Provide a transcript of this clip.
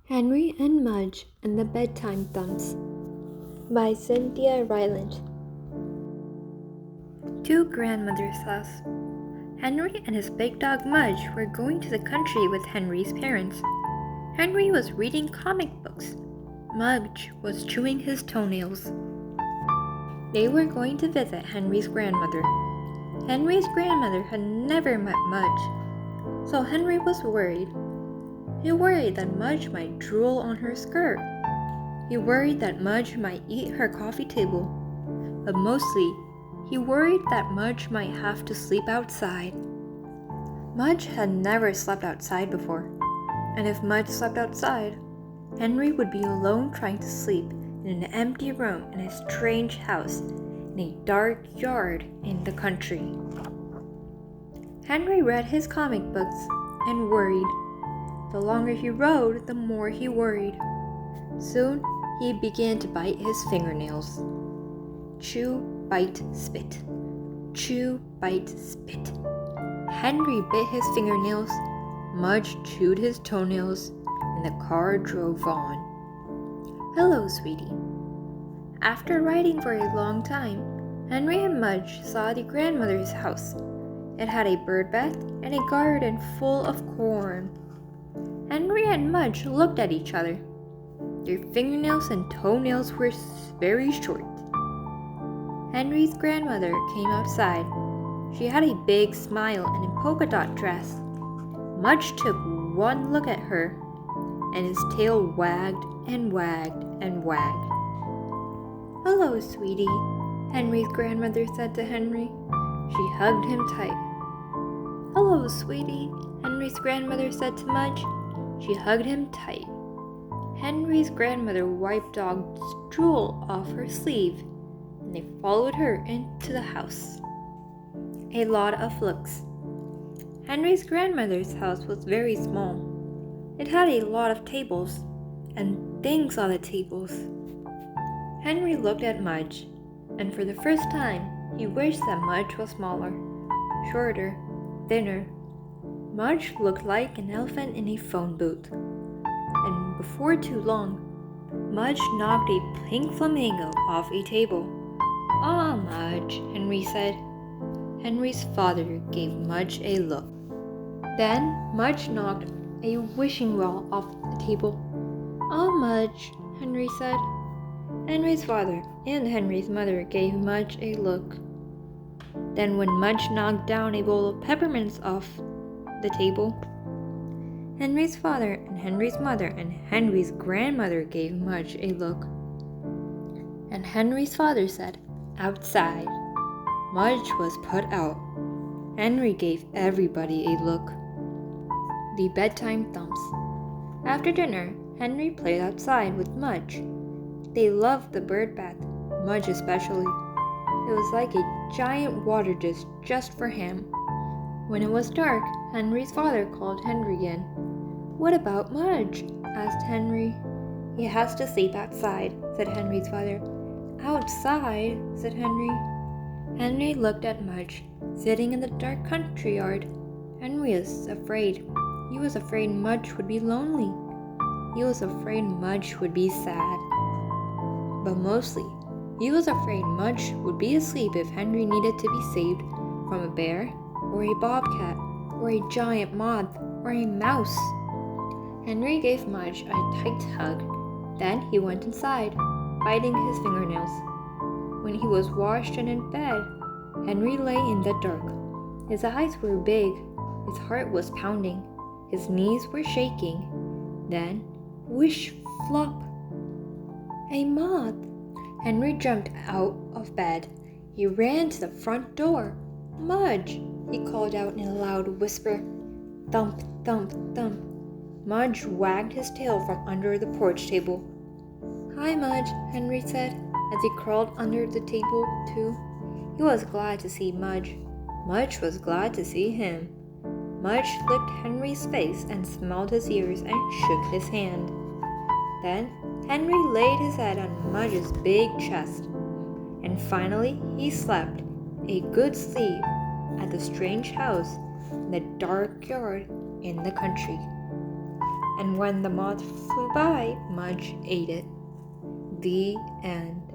Henry and Mudge and the Bedtime Thumps by Cynthia Rylant. To Grandmother's house. Henry and his big dog Mudge were going to the country with Henry's parents. Henry was reading comic books. Mudge was chewing his toenails. They were going to visit Henry's grandmother. Henry's grandmother had never met Mudge, so Henry was worried. He worried that Mudge might drool on her skirt. He worried that Mudge might eat her coffee table. But mostly, he worried that Mudge might have to sleep outside. Mudge had never slept outside before, and if Mudge slept outside, Henry would be alone trying to sleep in an empty room in a strange house in a dark yard in the country. Henry read his comic books and worried. The longer he rode, the more he worried. Soon, he began to bite his fingernails. Chew, bite, spit. Chew, bite, spit. Henry bit his fingernails, Mudge chewed his toenails, and the car drove on. Hello, sweetie. After riding for a long time, Henry and Mudge saw the grandmother's house. It had a bird bath and a garden full of corn. Henry and Mudge looked at each other. Their fingernails and toenails were very short. Henry's grandmother came outside. She had a big smile and a polka dot dress. Mudge took one look at her, and his tail wagged and wagged and wagged. Hello, sweetie, Henry's grandmother said to Henry. She hugged him tight. Hello, sweetie, Henry's grandmother said to Mudge. She hugged him tight. Henry's grandmother wiped dog's drool off her sleeve, and they followed her into the house. A lot of looks. Henry's grandmother's house was very small. It had a lot of tables and things on the tables. Henry looked at Mudge, and for the first time, he wished that Mudge was smaller, shorter, thinner. Mudge looked like an elephant in a phone booth. And before too long, Mudge knocked a pink flamingo off a table. "Ah, Mudge," Henry said. Henry's father gave Mudge a look. Then Mudge knocked a wishing well off the table. "Ah, Mudge," Henry said. Henry's father and Henry's mother gave Mudge a look. Then when Mudge knocked down a bowl of peppermints off the table, Henry's father and Henry's mother and Henry's grandmother gave Mudge a look. And Henry's father said, "Outside." Mudge was put out. Henry gave everybody a look. The Bedtime Thumps. After dinner, Henry played outside with Mudge. They loved the bird bath, Mudge especially. It was like a giant water dish just for him. When it was dark, Henry's father called Henry in. "What about Mudge?" asked Henry. "He has to sleep outside," said Henry's father. "Outside?" said Henry. Henry looked at Mudge, sitting in the dark country yard. Henry was afraid. He was afraid Mudge would be lonely. He was afraid Mudge would be sad. But mostly, he was afraid Mudge would be asleep if Henry needed to be saved from a bear, or a bobcat, or a giant moth, or a mouse. Henry gave Mudge a tight hug. Then he went inside, biting his fingernails. When he was washed and in bed, Henry lay in the dark. His eyes were big, his heart was pounding, his knees were shaking. Then, whoosh, flop! A moth! Henry jumped out of bed. He ran to the front door. "Mudge!" he called out in a loud whisper. Thump, thump, thump. Mudge wagged his tail from under the porch table. "Hi, Mudge," Henry said, as he crawled under the table, too. He was glad to see Mudge. Mudge was glad to see him. Mudge licked Henry's face and smelled his ears and shook his hand. Then Henry laid his head on Mudge's big chest. And finally he slept a good sleep at the strange house in the dark yard in the country. and when the moth flew by, Mudge ate it. The end.